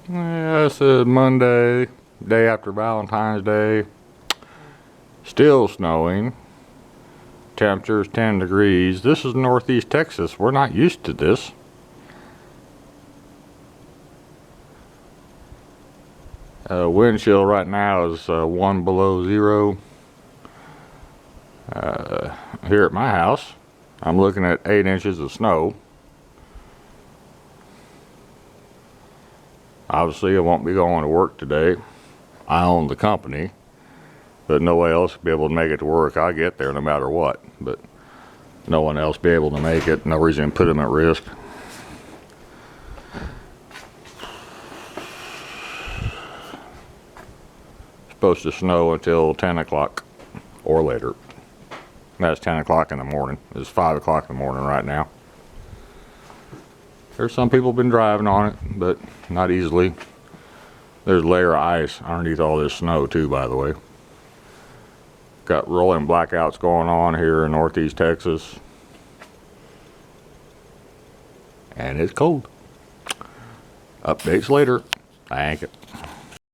Yeah, it's a Monday, day after Valentine's Day. Still snowing. Temperature's 10 degrees. This is northeast Texas. We're not used to this. Wind chill right now is 1 below zero. Here at my house, I'm looking at 8 inches of snow. Obviously, I won't be going to work today. I own the company, but nobody else will be able to make it to work. I get there no matter what, but no one else be able to make it. No reason to put them at risk. Supposed to snow until 10 o'clock or later. That's 10 o'clock in the morning. It's 5 o'clock in the morning right now. There's some people been driving on it, but not easily. There's a layer of ice underneath all this snow too, by the way. Got rolling blackouts going on here in northeast Texas. And it's cold. Updates later. Thank you.